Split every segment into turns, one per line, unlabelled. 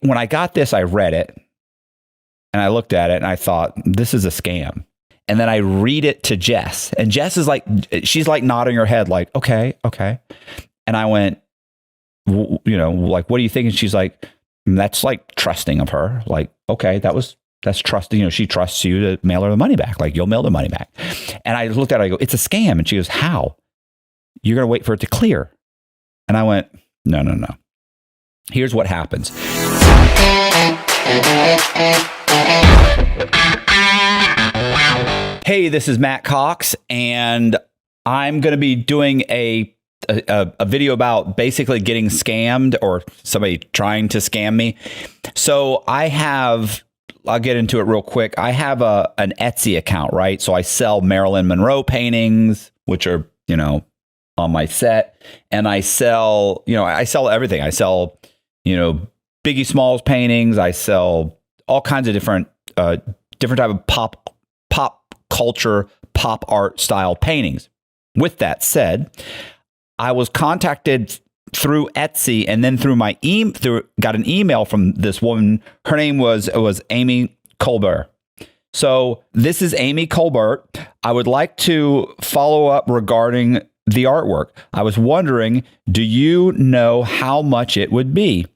when I got this, I read it and I looked at it and I thought, this is a scam. And then I read it to Jess, and Jess is like, she's like nodding her head like, okay. And I went, like, what do you think? And she's like, that's like trusting of her. Like, okay, that's trusting. She trusts you to mail her the money back. Like, you'll mail the money back. And I looked at it, I go, it's a scam. And she goes, how? You're going to wait for it to clear. And I went, no. Here's what happens. Hey, this is Matt Cox, and I'm going to be doing a video about basically getting scammed or somebody trying to scam me. So I'll get into it real quick. I have an Etsy account, right? So I sell Marilyn Monroe paintings, which are, on my set, and I sell everything. I sell, Biggie Smalls paintings. I sell all kinds of different type of pop culture, pop art style paintings. With that said, I was contacted through Etsy and then through my got an email from this woman. Her name was Amy Colbert. So this is Amy Colbert. I would like to follow up regarding the artwork. I was wondering, do you know how much it would be?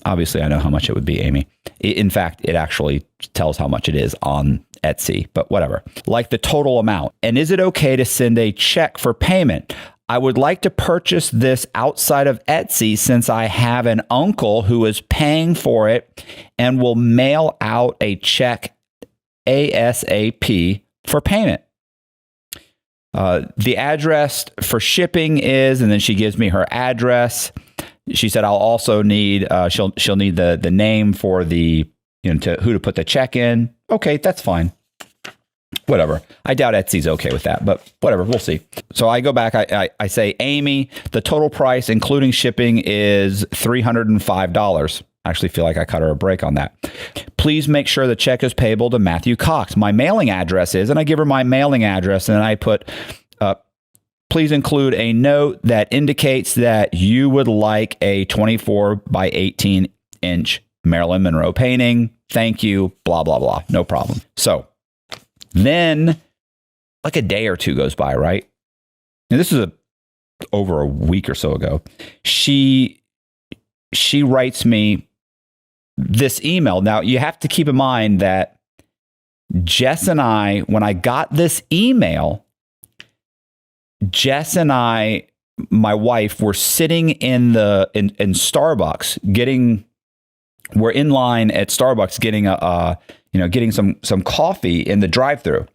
Obviously, I know how much it would be, Amy. In fact, it actually tells how much it is on Etsy, but whatever. Like the total amount. And is it okay to send a check for payment? I would like to purchase this outside of Etsy since I have an uncle who is paying for it and will mail out a check ASAP for payment. The address for shipping is, and then she gives me her address. She said I'll also need she'll need the name for the who to put the check in. Okay, that's fine. Whatever. I doubt Etsy's okay with that, but whatever. We'll see. So I go back. I say, Amy, the total price, including shipping, is $305. I actually feel like I cut her a break on that. Please make sure the check is payable to Matthew Cox. My mailing address is, and I give her my mailing address, and I put, please include a note that indicates that you would like a 24 by 18 inch Marilyn Monroe painting. Thank you. Blah, blah, blah. No problem. So then like a day or two goes by, right? And this is over a week or so ago. She writes me this email. Now, you have to keep in mind that Jess and I, when I got this email, Jess and I, my wife, were sitting in Starbucks we're in line at Starbucks getting some coffee in the drive-thru.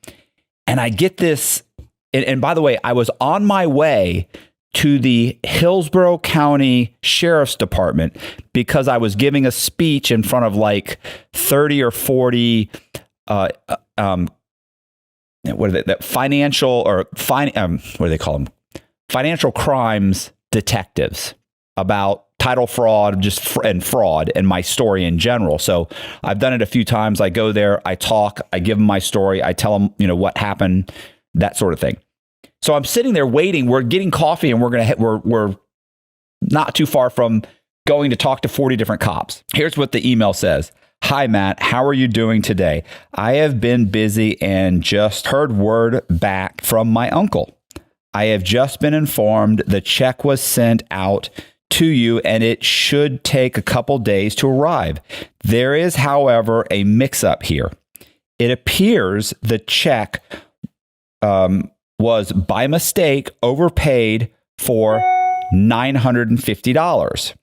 And I get this, and by the way, I was on my way to the Hillsborough County Sheriff's Department because I was giving a speech in front of like 30 or 40 what are they, that financial what do they call them? Financial crimes detectives about title fraud and fraud and my story in general. So I've done it a few times. I go there, I talk, I give them my story, I tell them, what happened, that sort of thing. So I'm sitting there waiting. We're getting coffee and we're not too far from going to talk to 40 different cops. Here's what the email says. Hi, Matt. How are you doing today? I have been busy and just heard word back from my uncle. I have just been informed the check was sent out to you and it should take a couple days to arrive. There is, however, a mix-up here. It appears the check was by mistake overpaid for $950.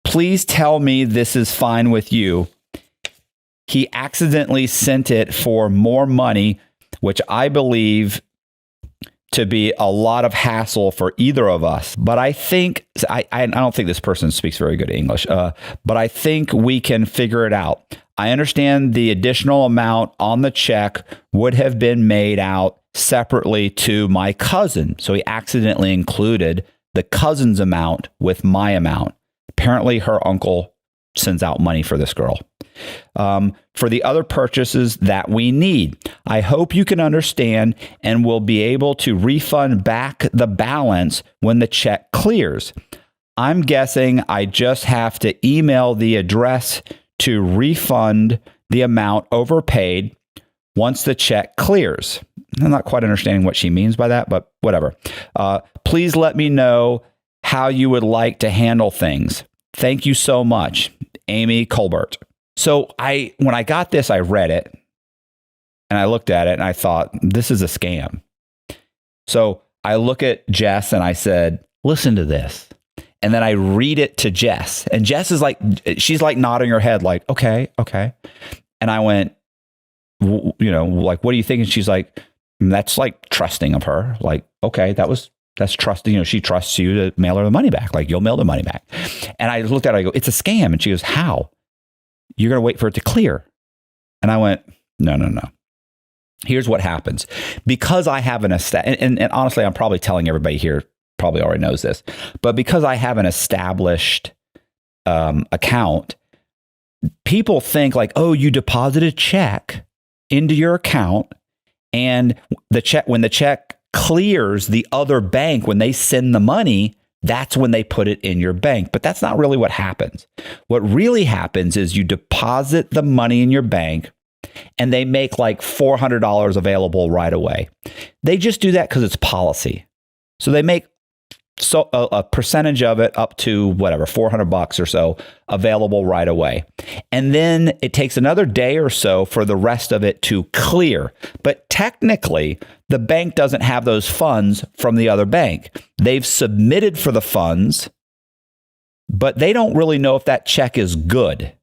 Please tell me this is fine with you. He accidentally sent it for more money, which I believe to be a lot of hassle for either of us. But I think, I don't think this person speaks very good English, but I think we can figure it out. I understand the additional amount on the check would have been made out separately to my cousin. So he accidentally included the cousin's amount with my amount. Apparently her uncle sends out money for this girl. For the other purchases that we need. I hope you can understand and will be able to refund back the balance when the check clears. I'm guessing I just have to email the address to refund the amount overpaid once the check clears. I'm not quite understanding what she means by that, but whatever. Please let me know how you would like to handle things. Thank you so much, Amy Colbert. So when I got this, I read it and I looked at it and I thought, this is a scam. So I look at Jess and I said, listen to this. And then I read it to Jess, and Jess is like, she's like nodding her head like, okay. And I went, like, what do you think? And she's like, that's like trusting of her. Like, okay, that's trusting. She trusts you to mail her the money back. Like, you'll mail the money back. And I looked at her, I go, it's a scam. And she goes, how? You're going to wait for it to clear. And I went, no. Here's what happens. Because I have and honestly, I'm probably telling everybody here, probably already knows this, but because I have an established account, people think like, oh, you deposit a check into your account, and when the check clears, the other bank, when they send the money, that's when they put it in your bank. But that's not really what happens. What really happens is you deposit the money in your bank, and they make like $400 available right away. They just do that because it's policy. So they make a percentage of it up to whatever, $400 or so available right away. And then it takes another day or so for the rest of it to clear. But technically, the bank doesn't have those funds from the other bank. They've submitted for the funds, but they don't really know if that check is good.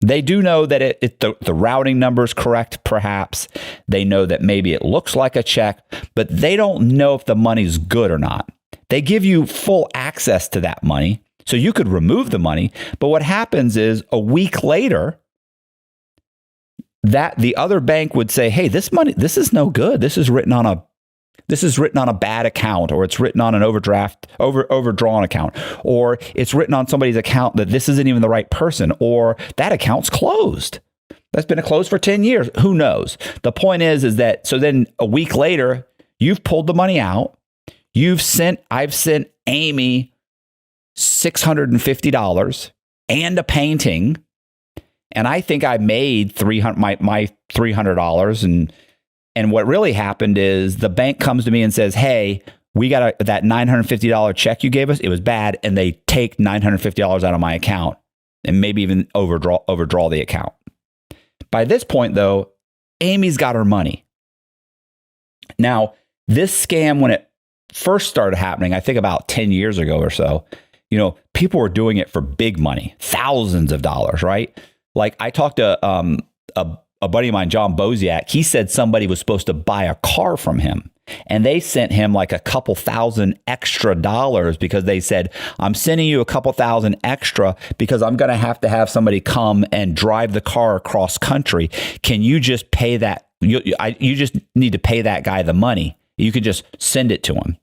They do know that the routing number is correct, perhaps. They know that maybe it looks like a check, but they don't know if the money's good or not. They give you full access to that money, so you could remove the money. But what happens is a week later, that the other bank would say, hey, this money, this is no good. This is written on a bad account, or it's written on an overdrawn account, or it's written on somebody's account that this isn't even the right person, or that account's closed. That's been closed for 10 years. Who knows? The point is that, so then a week later, you've pulled the money out. I've sent Amy $650 and a painting. And I think I made my $300. And what really happened is the bank comes to me and says, hey, we got that $950 check you gave us. It was bad. And they take $950 out of my account and maybe even overdraw the account. By this point, though, Amy's got her money. Now, this scam, when it first started happening, I think about 10 years ago or so, people were doing it for big money, thousands of dollars, right? Like, I talked to a buddy of mine, John Boziak. He said somebody was supposed to buy a car from him, and they sent him like a couple thousand extra dollars because they said, I'm sending you a couple thousand extra because I'm going to have somebody come and drive the car across country. Can you just pay that? You just need to pay that guy the money. You could just send it to him.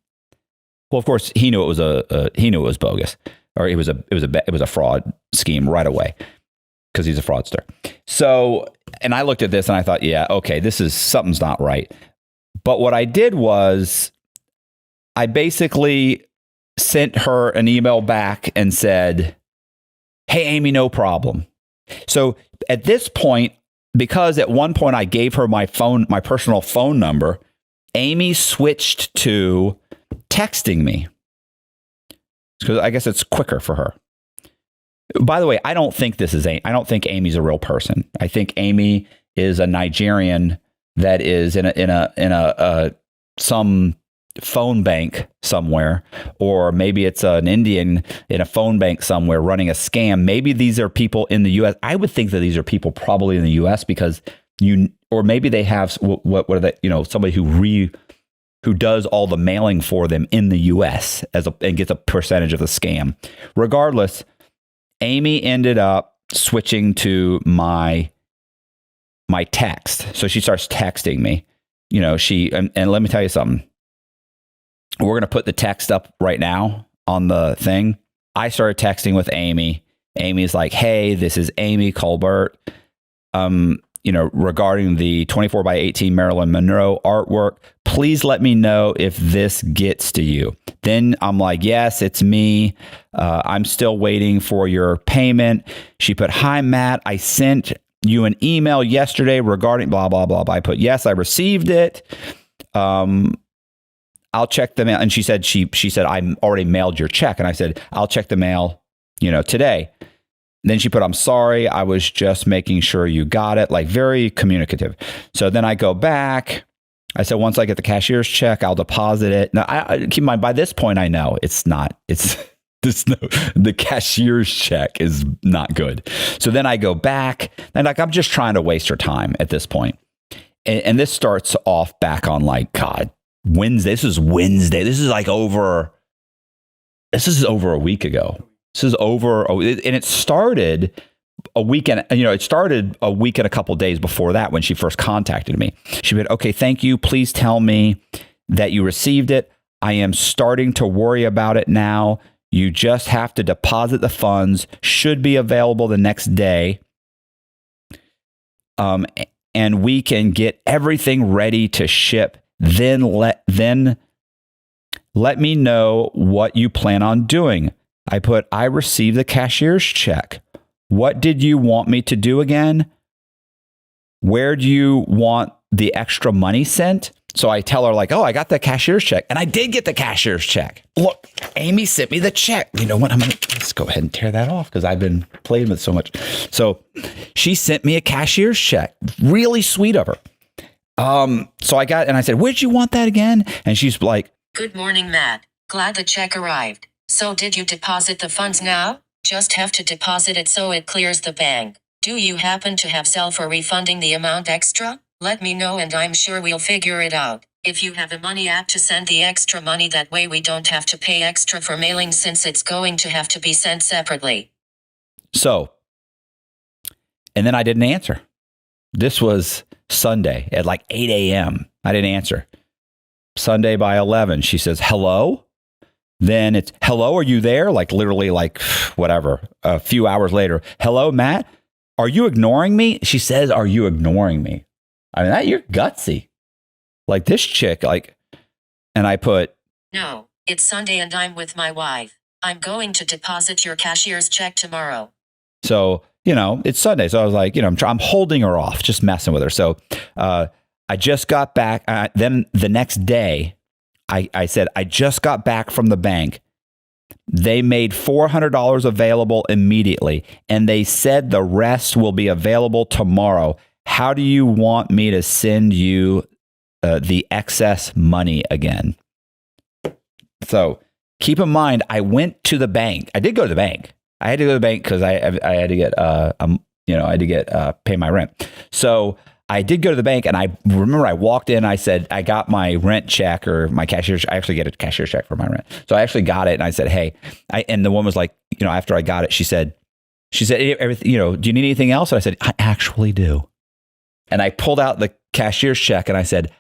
Well, of course, he knew it was bogus, or it was a fraud scheme right away because he's a fraudster. So, and I looked at this and I thought, yeah, okay, something's not right. But what I did was I basically sent her an email back and said, hey, Amy, no problem. So at this point, because at one point I gave her my personal phone number, Amy switched to texting me because I guess it's quicker for her. By the way, I don't think Amy's a real person. I think Amy is a Nigerian that is in some phone bank somewhere, or maybe it's an Indian in a phone bank somewhere running a scam. Maybe these are people in the U.S. I would think that these are people probably in the U.S. because or maybe they have what are they? Somebody who does all the mailing for them in the U.S. and gets a percentage of the scam. Regardless, Amy ended up switching to my text. So she starts texting me. And let me tell you something. We're going to put the text up right now on the thing. I started texting with Amy. Amy's like, hey, this is Amy Colbert. Regarding the 24 by 18 Marilyn Monroe artwork, please let me know if this gets to you. Then I'm like, yes, it's me. I'm still waiting for your payment. She put, hi, Matt. I sent you an email yesterday regarding blah, blah, blah, blah. I put, yes, I received it. I'll check the mail. And she said, I already mailed your check. And I said, I'll check the mail, today. Then she put, I'm sorry. I was just making sure you got it. Like, very communicative. So then I go back. I said, once I get the cashier's check, I'll deposit it. Now, I keep in mind, by this point, I know the cashier's check is not good. So then I go back and I'm just trying to waste her time at this point. And this starts off back on Wednesday. This is Wednesday. This is over a week ago. And it started a weekend, it started a week and a couple days before that when she first contacted me. She said, okay, thank you. Please tell me that you received it. I am starting to worry about it now. You just have to deposit the funds. Should be available the next day. And we can get everything ready to ship. Then let me know what you plan on doing. I put, I received the cashier's check. What did you want me to do again? Where do you want the extra money sent? So I tell her I got the cashier's check. And I did get the cashier's check. Look, Amy sent me the check. You know what? Let's go ahead and tear that off because I've been playing with it so much. So she sent me a cashier's check. Really sweet of her. So I said, where'd you want that again? And she's like,
good morning, Matt. Glad the check arrived. So did you deposit the funds now? Just have to deposit it so it clears the bank. Do you happen to have Zelle for refunding the amount extra? Let me know and I'm sure we'll figure it out. If you have a money app to send the extra money, that way we don't have to pay extra for mailing since it's going to have to be sent separately.
So, and then I didn't answer. This was Sunday at 8 a.m. I didn't answer. Sunday by 11, she says, hello? Then it's, hello, are you there? Literally whatever, a few hours later. Hello, Matt? Are you ignoring me? She says, are you ignoring me? I mean, you're gutsy. This chick, and I put,
no, it's Sunday and I'm with my wife. I'm going to deposit your cashier's check tomorrow.
So, it's Sunday. So I was like, I'm holding her off, just messing with her. So I just got back. Then the next day, I said, I just got back from the bank. They made $400 available immediately, and they said the rest will be available tomorrow. How do you want me to send you the excess money again? So keep in mind, I went to the bank. I did go to the bank. I had to go to the bank because I had to get, pay my rent. So I did go to the bank, and I remember I walked in. I said, I got my rent check or my cashier's. I actually get a cashier's check for my rent. So I actually got it, and I said, hey, and the woman was like, after I got it, she said, everything, do you need anything else? And I said, I actually do. And I pulled out the cashier's check, and I said,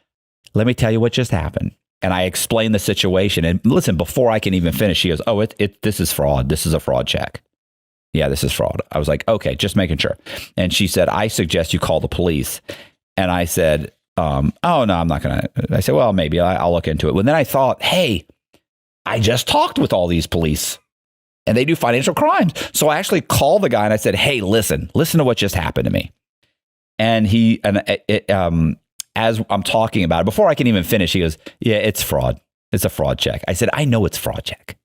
let me tell you what just happened. And I explained the situation. And listen, before I can even finish, she goes, oh, this is fraud. This is a fraud check. Yeah, this is fraud. I was like, okay, just making sure. And she said, I suggest you call the police. And I said, oh, no, I'm not going to. I said, well, maybe I'll look into it. But then I thought, hey, I just talked with all these police and they do financial crimes. So I actually called the guy and I said, hey, listen to what just happened to me. And as I'm talking about it, before I can even finish, he goes, yeah, it's fraud. It's a fraud check. I said, I know it's fraud check.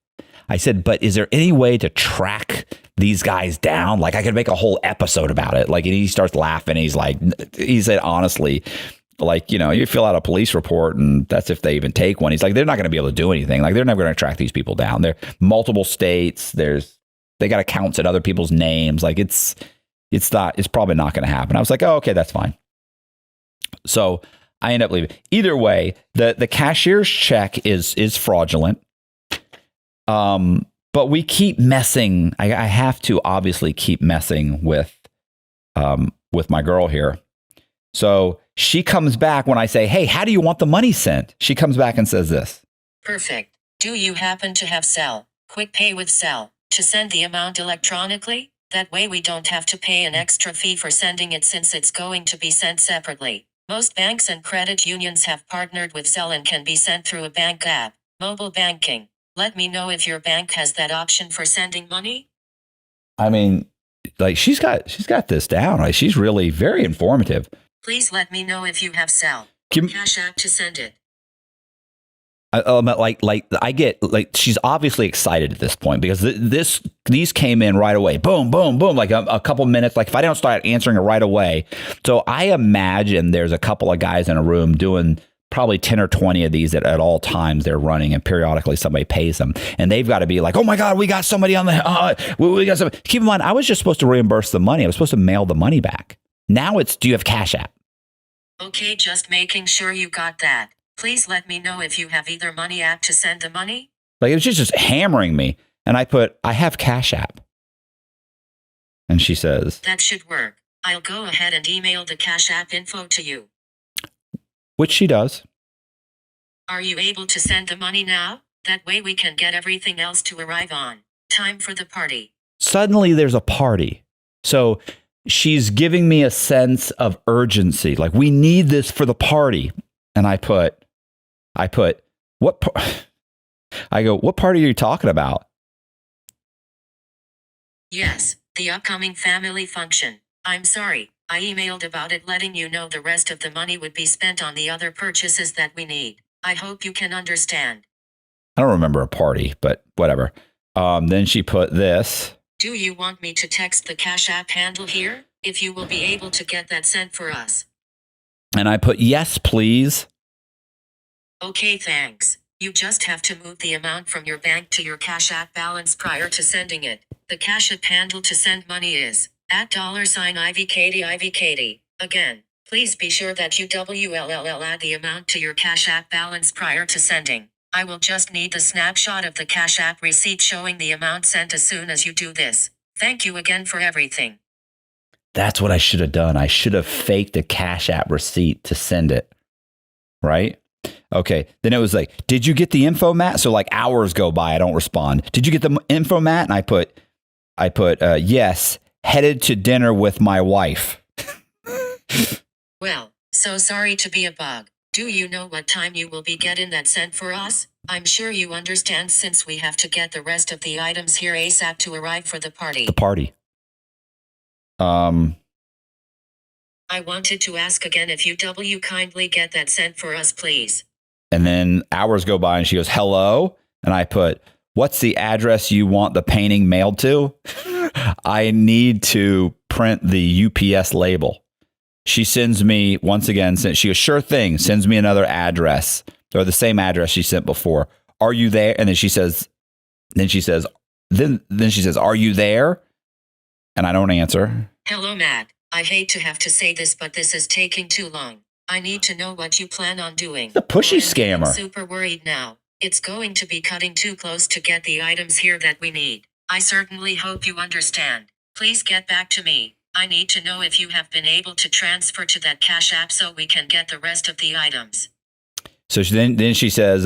I said, but is there any way to track these guys down? I could make a whole episode about it. And he starts laughing. He said, honestly, you fill out a police report and that's if they even take one. He's like, they're not going to be able to do anything. They're never going to track these people down. They're multiple states. They got accounts in other people's names. It's probably not going to happen. I was like, oh, okay, that's fine. So I end up leaving. Either way, the cashier's check is fraudulent. But we keep messing. I have to obviously keep messing with my girl here. So she comes back when I say, hey, how do you want the money sent? She comes back and says this.
Perfect. Do you happen to have Zelle, Quick Pay with Zelle, to send the amount electronically? That way we don't have to pay an extra fee for sending it since it's going to be sent separately. Most banks and credit unions have partnered with Zelle and can be sent through a bank app, mobile banking. Let me know if your bank has that option for sending money.
I mean, like she's got this down. Like, she's really very informative.
Please let me know if you have Zelle, Cash App to send it.
I get like she's obviously excited at this point because these came in right away. Boom, boom, boom. Like a couple minutes. Like if I don't start answering it right away. So I imagine there's a couple of guys in a room doing probably 10 or 20 of these at all times they're running, and periodically somebody pays them, and they've got to be like, oh my God, we got somebody on the, we got some. Keep in mind, I was just supposed to reimburse the money. I was supposed to mail the money back. Now it's, do you have Cash App?
Okay, just making sure you got that. Please let me know if you have either Money app to send the money.
Like it was just hammering me. And I put, I have Cash App. And she says,
that should work. I'll go ahead and email the Cash App info to you.
Which she does.
Are you able to send the money now? That way we can get everything else to arrive on time for the party. Suddenly
there's a party. So she's giving me a sense of urgency. Like, we need this for the party. And I put, what party are you talking about?
Yes, the upcoming family function. I'm sorry, I emailed about it letting you know the rest of the money would be spent on the other purchases that we need. I hope you can understand.
I don't remember a party, but whatever. Then she put this.
Do you want me to text the Cash App handle here? If you will be able to get that sent for us.
And I put, yes, please.
Okay, thanks. You just have to move the amount from your bank to your Cash App balance prior to sending it. The Cash App handle to send money is @$IVKatie. Again, please be sure that you add the amount to your Cash App balance prior to sending. I will just need the snapshot of the Cash App receipt showing the amount sent as soon as you do this. Thank you again for everything.
That's what I should have done. I should have faked a Cash App receipt to send it. Right? Okay. Then it was like, did you get the info, Matt? So like hours go by. I don't respond. Did you get the info, Matt? And I put, yes, headed to dinner with my wife.
Well, so sorry to be a bug. Do you know what time you will be getting that sent for us? I'm sure you understand since we have to get the rest of the items here ASAP to arrive for the party.
The party.
I wanted to ask again if you kindly get that sent for us, please.
And then hours go by and she goes, hello. And I put, what's the address you want the painting mailed to? I need to print the UPS label. She sends me, once again, she goes, sure thing, sends me another address, or the same address she sent before. Are you there? And then she says, are you there? And I don't answer.
Hello, Matt. I hate to have to say this, but this is taking too long. I need to know what you plan on doing.
The pushy scammer.
I'm super worried now. It's going to be cutting too close to get the items here that we need. I certainly hope you understand. Please get back to me. I need to know if you have been able to transfer to that Cash App so we can get the rest of the items.
So then she says,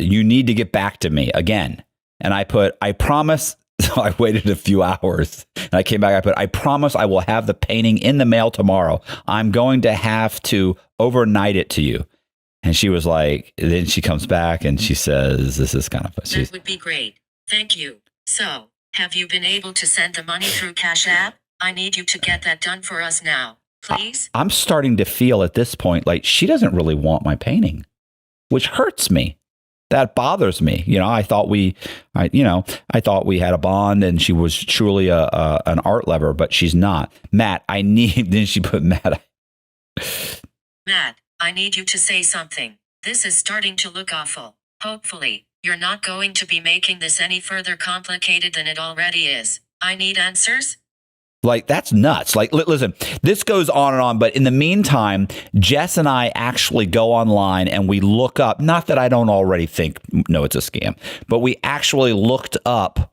you need to get back to me again. And I put, I promise. So I waited a few hours and I came back. I put, I promise I will have the painting in the mail tomorrow. I'm going to have to overnight it to you. And she was like, then she comes back and she says, this is kind of fun.
That would be great. Thank you. So, have you been able to send the money through Cash App? I need you to get that done for us now, please.
I'm starting to feel at this point like she doesn't really want my painting, which hurts me. That bothers me. You know, I thought we had a bond and she was truly an art lover, but she's not. Matt, then she put Matt,
I need you to say something. This is starting to look awful. Hopefully, you're not going to be making this any further complicated than it already is. I need answers.
Like, that's nuts. Like, listen, this goes on and on. But in the meantime, Jess and I actually go online and we look up, not that I don't already think, no, it's a scam, but we actually looked up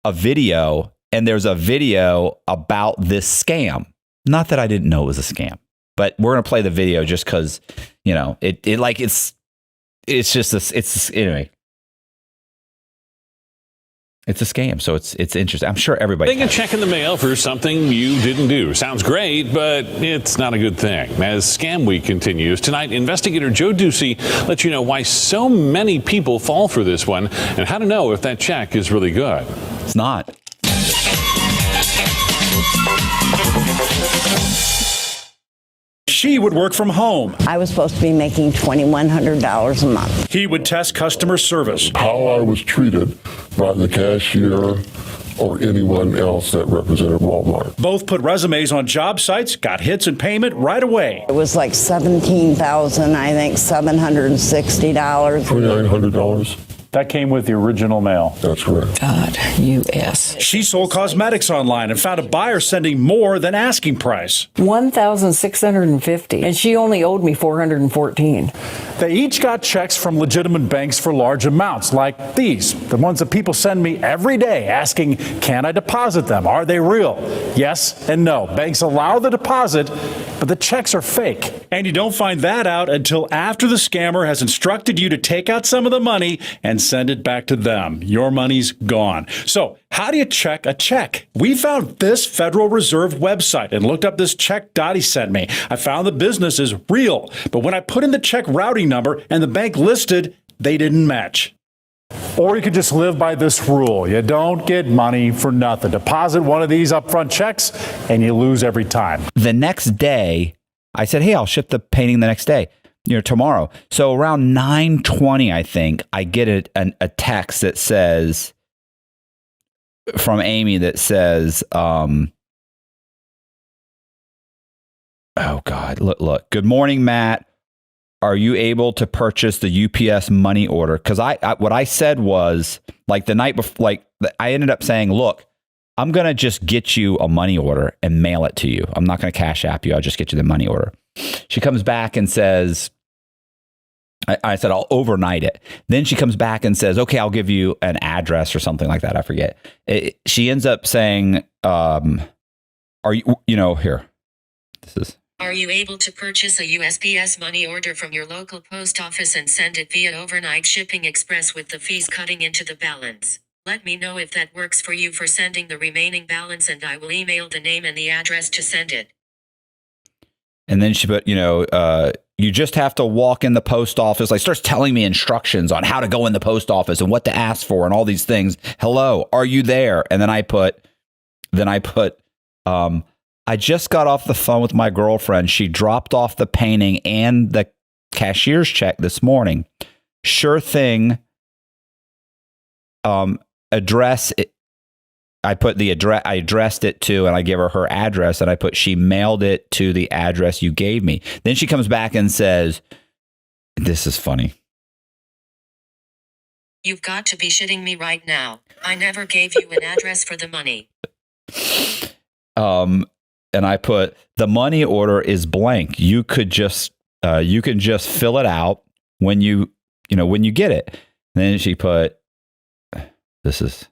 a video, and there's a video about this scam. Not that I didn't know it was a scam, but we're going to play the video just because, it's just this. It's anyway. It's a scam. So it's interesting. I'm sure everybody.
Getting a check in the mail for something you didn't do. Sounds great, but it's not a good thing. As Scam Week continues, tonight, investigator Joe Ducey lets you know why so many people fall for this one and how to know if that check is really good.
It's not.
She would work from home.
I was supposed to be making $2,100 a month.
He would test customer service.
How I was treated by the cashier or anyone else that represented Walmart.
Both put resumes on job sites, got hits and payment right away.
It was like $17,000, I think, $760.
$2,900.
That came with the original mail.
That's correct.
God, U.S.
She sold cosmetics online and found a buyer sending more than asking price.
$1,650, and she only owed me $414.
They each got checks from legitimate banks for large amounts, like these, the ones that people send me every day asking, can I deposit them? Are they real? Yes and no. Banks allow the deposit, but the checks are fake.
And you don't find that out until after the scammer has instructed you to take out some of the money and send it back to them. Your money's gone. So how do you check a check? We found this Federal Reserve website and looked up this check Dottie sent me. I found the business is real, but when I put in the check routing number and the bank listed, they didn't match.
Or you could just live by this rule. You don't get money for nothing. Deposit one of these upfront checks and you lose every time.
The next day, I said, hey, I'll ship the painting the next day, tomorrow. So around 9:20, I think, I get a text that says, from Amy, that says, oh God, look, good morning, Matt. Are you able to purchase the UPS money order? Because what I said was, like, the night before, like, I ended up saying, look, I'm going to just get you a money order and mail it to you. I'm not going to Cash App you. I'll just get you the money order. She comes back and says, I said, I'll overnight it. Then she comes back and says, okay, I'll give you an address or something like that. I forget. She ends up saying, are you, here, this is.
Are you able to purchase a USPS money order from your local post office and send it via overnight shipping express with the fees cutting into the balance? Let me know if that works for you for sending the remaining balance and I will email the name and the address to send it.
And then she put, you just have to walk in the post office. Like, starts telling me instructions on how to go in the post office and what to ask for and all these things. Hello, are you there? And then I put, I just got off the phone with my girlfriend. She dropped off the painting and the cashier's check this morning. Sure thing. Address. I put the address. I addressed it to, and I gave her address, and I put, she mailed it to the address you gave me. Then she comes back and says, "This is funny.
You've got to be shitting me right now. I never gave you an address for the money."
And I put, the money order is blank. You can just fill it out when you get it. And then she put, this is.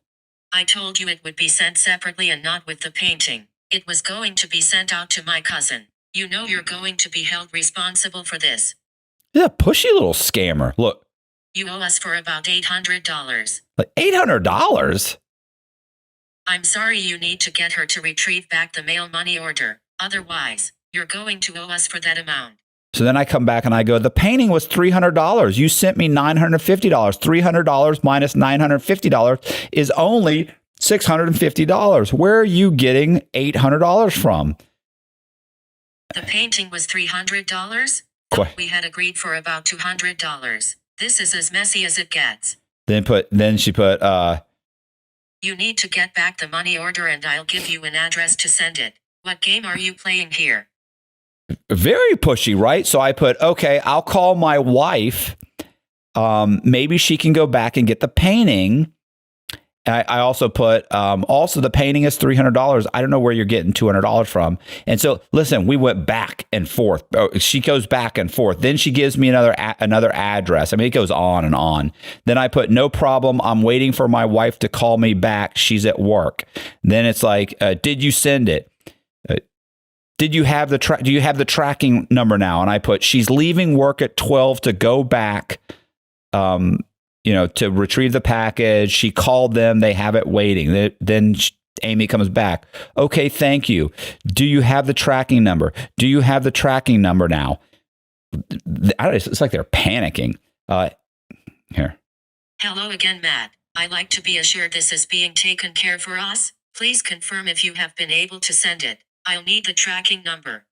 I told you it would be sent separately and not with the painting. It was going to be sent out to my cousin. You know you're going to be held responsible for this.
Yeah, pushy little scammer. Look.
You owe us for about $800.
Like $800?
I'm sorry, you need to get her to retrieve back the mail money order. Otherwise, you're going to owe us for that amount.
So then I come back and I go, the painting was $300. You sent me $950. $300 minus $950 is only $650. Where are you getting $800 from?
The painting was $300? We had agreed for about $200. This is as messy as it gets.
Then she put,
you need to get back the money order and I'll give you an address to send it. What game are you playing here?
Very pushy, right? So I put, okay, I'll call my wife. Maybe she can go back and get the painting. I also put, also the painting is $300. I don't know where you're getting $200 from. And so, listen, we went back and forth. She goes back and forth. Then she gives me another address. I mean, it goes on and on. Then I put, no problem. I'm waiting for my wife to call me back. She's at work. Then it's like, did you send it? Did you have do you have the tracking number now? And I put, she's leaving work at 12 to go back to retrieve the package. She called them. They have it waiting. Then Amy comes back. Okay, thank you. Do you have the tracking number? Do you have the tracking number now? It's like they're panicking. Here.
Hello again, Matt. I'd like to be assured this is being taken care for us. Please confirm if you have been able to send it. I'll need the tracking number.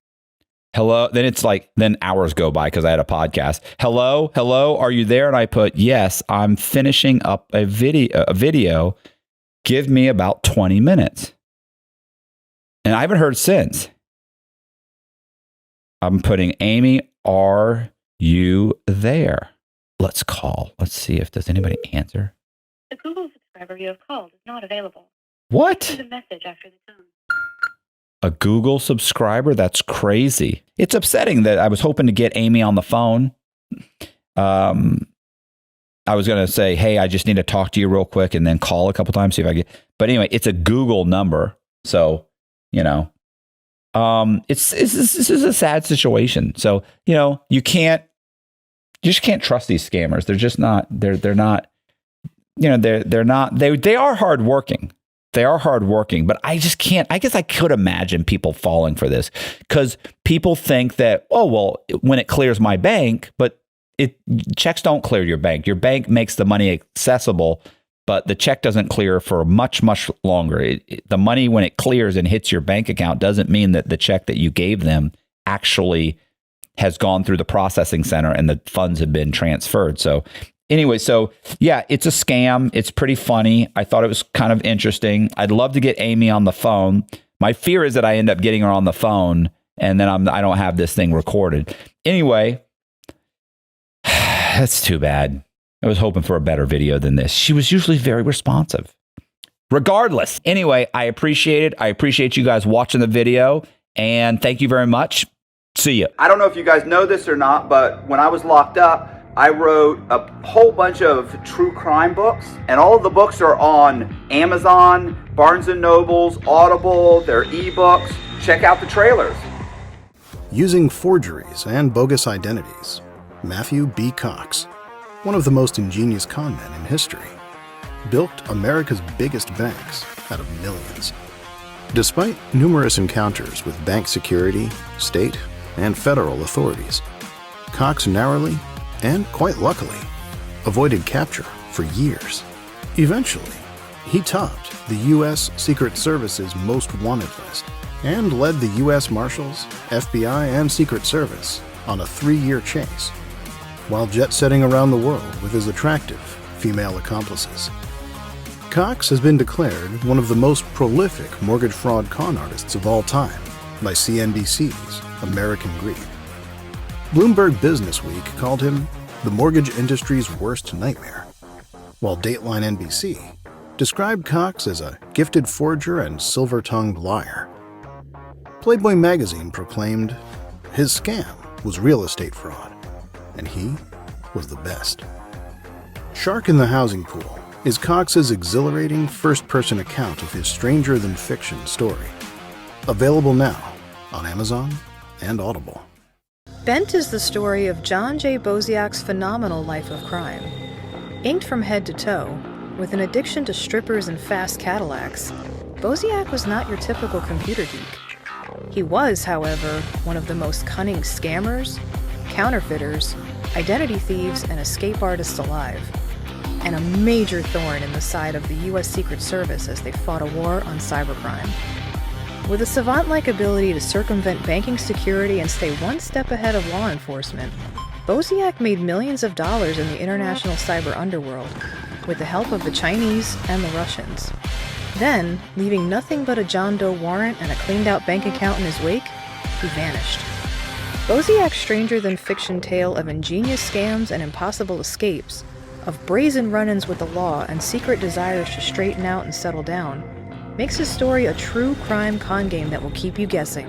Hello. Then hours go by because I had a podcast. Hello. Are you there? And I put, yes, I'm finishing up a video. Give me about 20 minutes. And I haven't heard since. I'm putting, Amy, are you there? Let's call. Let's see if there's anybody answer.
The Google subscriber you have called is not available.
What?
Leave a message after the tone.
A Google subscriber? That's crazy. It's upsetting that I was hoping to get Amy on the phone. I was going to say, hey, I just need to talk to you real quick and then call a couple times, see if I get. But anyway, it's a Google number. So, this is a sad situation. So, you just can't trust these scammers. They're just not, they're not, they are hardworking. They are hardworking, but I just can't. I guess I could imagine people falling for this because people think that, oh, well, when it clears my bank, but checks don't clear your bank. Your bank makes the money accessible, but the check doesn't clear for much, much longer. The money, when it clears and hits your bank account, doesn't mean that the check that you gave them actually has gone through the processing center and the funds have been transferred. So anyway, yeah, it's a scam. It's pretty funny. I thought it was kind of interesting. I'd love to get Amy on the phone. My fear is that I end up getting her on the phone and then I don't have this thing recorded. Anyway, that's too bad. I was hoping for a better video than this. She was usually very responsive. Regardless, anyway, I appreciate it. I appreciate you guys watching the video, and thank you very much. See ya. I don't know if you guys know this or not, but when I was locked up, I wrote a whole bunch of true crime books, and all of the books are on Amazon, Barnes & Noble's, Audible, their ebooks. Check out the trailers.
Using forgeries and bogus identities, Matthew B. Cox, one of the most ingenious con men in history, built America's biggest banks out of millions. Despite numerous encounters with bank security, state, and federal authorities, Cox narrowly, and quite luckily, avoided capture for years. Eventually, he topped the U.S. Secret Service's most wanted list and led the U.S. Marshals, FBI, and Secret Service on a 3-year chase, while jet-setting around the world with his attractive female accomplices. Cox has been declared one of the most prolific mortgage fraud con artists of all time by CNBC's American Greed. Bloomberg Businessweek called him the mortgage industry's worst nightmare, while Dateline NBC described Cox as a gifted forger and silver-tongued liar. Playboy magazine proclaimed his scam was real estate fraud, and he was the best. Shark in the Housing Pool is Cox's exhilarating first-person account of his stranger-than-fiction story. Available now on Amazon and Audible.
Bent is the story of John J. Boziak's phenomenal life of crime. Inked from head to toe, with an addiction to strippers and fast Cadillacs, Boziak was not your typical computer geek. He was, however, one of the most cunning scammers, counterfeiters, identity thieves, and escape artists alive, and a major thorn in the side of the U.S. Secret Service as they fought a war on cybercrime. With a savant-like ability to circumvent banking security and stay one step ahead of law enforcement, Boziak made millions of dollars in the international cyber underworld, with the help of the Chinese and the Russians. Then, leaving nothing but a John Doe warrant and a cleaned-out bank account in his wake, he vanished. Boziak's stranger-than-fiction tale of ingenious scams and impossible escapes, of brazen run-ins with the law and secret desires to straighten out and settle down, makes his story a true crime con game that will keep you guessing.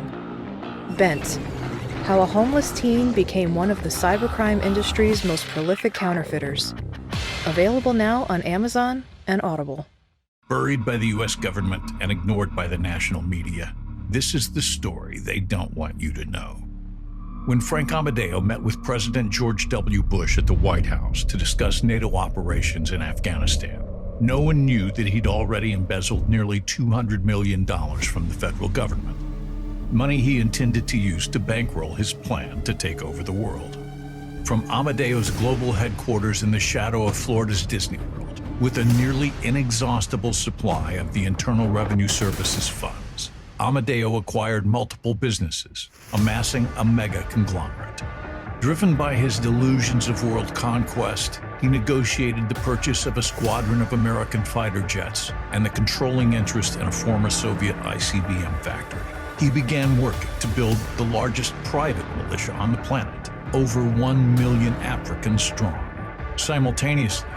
Bent: How a Homeless Teen Became One of the Cybercrime Industry's Most Prolific Counterfeiters. Available now on Amazon and Audible.
Buried by the U.S. government and ignored by the national media, this is the story they don't want you to know. When Frank Amadeo met with President George W. Bush at the White House to discuss NATO operations in Afghanistan, no one knew that he'd already embezzled nearly $200 million from the federal government, money he intended to use to bankroll his plan to take over the world. From Amadeo's global headquarters in the shadow of Florida's Disney World, with a nearly inexhaustible supply of the Internal Revenue Service's funds, Amadeo acquired multiple businesses, amassing a mega conglomerate. Driven by his delusions of world conquest, he negotiated the purchase of a squadron of American fighter jets and the controlling interest in a former Soviet ICBM factory. He began working to build the largest private militia on the planet, over 1 million Africans strong. Simultaneously,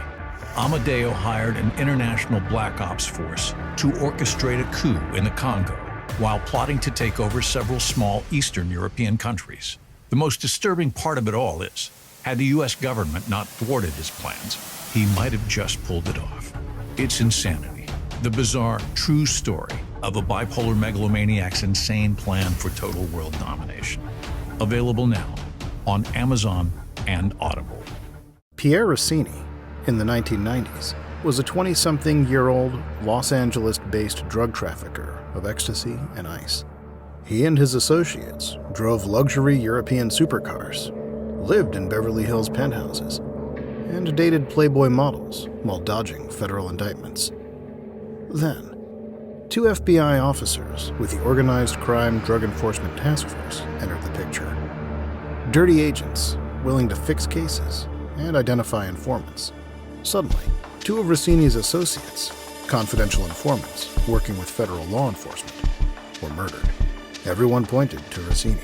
Amadeo hired an international black ops force to orchestrate a coup in the Congo, while plotting to take over several small Eastern European countries. The most disturbing part of it all is, had the US government not thwarted his plans, he might have just pulled it off. It's insanity, the bizarre, true story of a bipolar megalomaniac's insane plan for total world domination. Available now on Amazon and Audible.
Pierre Rossini, in the 1990s, was a 20-something-year-old Los Angeles-based drug trafficker of ecstasy and ice. He and his associates drove luxury European supercars, lived in Beverly Hills penthouses, and dated Playboy models while dodging federal indictments. Then, two FBI officers with the Organized Crime Drug Enforcement Task Force entered the picture. Dirty agents willing to fix cases and identify informants. Suddenly, two of Rossini's associates, confidential informants working with federal law enforcement, were murdered. Everyone pointed to Rossini.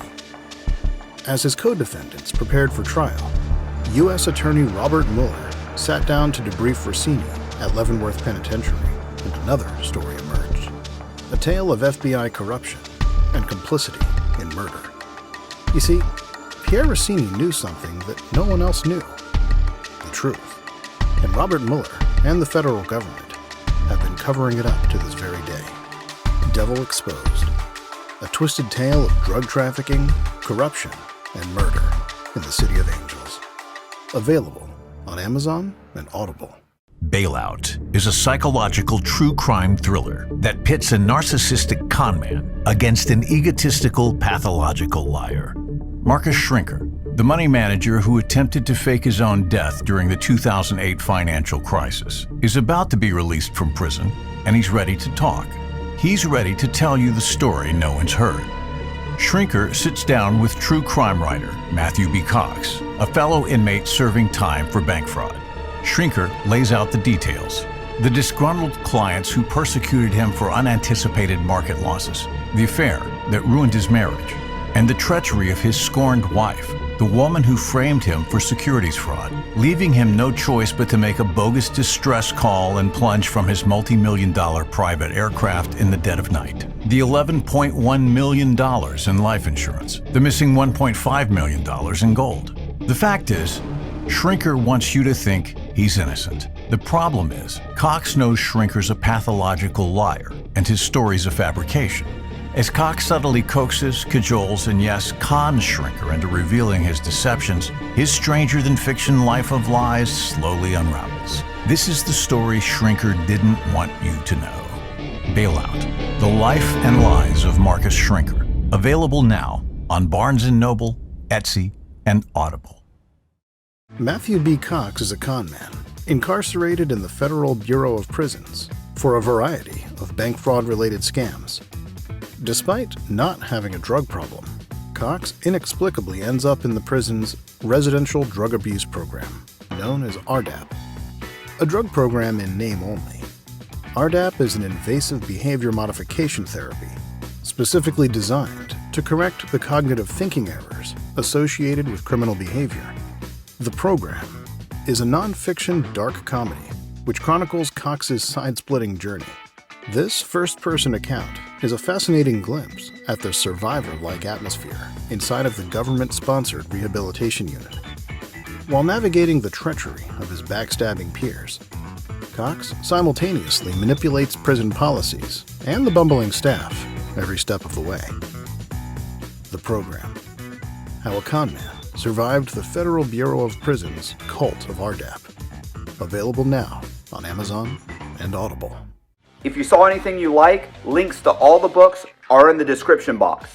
As his co-defendants prepared for trial, U.S. Attorney Robert Mueller sat down to debrief Rossini at Leavenworth Penitentiary, and another story emerged. A tale of FBI corruption and complicity in murder. You see, Pierre Rossini knew something that no one else knew. The truth. And Robert Mueller and the federal government have been covering it up to this very day. Devil Exposed. A twisted tale of drug trafficking, corruption, and murder in the City of Angels. Available on Amazon and Audible.
Bailout is a psychological true crime thriller that pits a narcissistic conman against an egotistical, pathological liar. Marcus Schrinker, the money manager who attempted to fake his own death during the 2008 financial crisis, is about to be released from prison, and he's ready to talk. He's ready to tell you the story no one's heard. Schrinker sits down with true crime writer Matthew B. Cox, a fellow inmate serving time for bank fraud. Schrinker lays out the details: the disgruntled clients who persecuted him for unanticipated market losses, the affair that ruined his marriage, and the treachery of his scorned wife, the woman who framed him for securities fraud, leaving him no choice but to make a bogus distress call and plunge from his multi-million-dollar private aircraft in the dead of night. The $11.1 million in life insurance, the missing $1.5 million in gold. The fact is, Schrinker wants you to think he's innocent. The problem is, Cox knows Schrinker's a pathological liar, and his story's a fabrication. As Cox subtly coaxes, cajoles, and yes, cons Schrinker into revealing his deceptions, his stranger-than-fiction life of lies slowly unravels. This is the story Schrinker didn't want you to know. Bailout: The Life and Lies of Marcus Schrinker. Available now on Barnes & Noble, Etsy, and Audible.
Matthew B. Cox is a con man, incarcerated in the Federal Bureau of Prisons for a variety of bank fraud-related scams. Despite not having a drug problem, Cox inexplicably ends up in the prison's residential drug abuse program, known as RDAP. A drug program in name only. RDAP is an invasive behavior modification therapy, specifically designed to correct the cognitive thinking errors associated with criminal behavior. The program is a non-fiction dark comedy which chronicles Cox's side-splitting journey. This first-person account is a fascinating glimpse at the survivor-like atmosphere inside of the government-sponsored rehabilitation unit. While navigating the treachery of his backstabbing peers, Cox simultaneously manipulates prison policies and the bumbling staff every step of the way. The program. How a Conman Survived the Federal Bureau of Prisons' Cult of RDAP. Available now on Amazon and Audible.
If you saw anything you like, links to all the books are in the description box.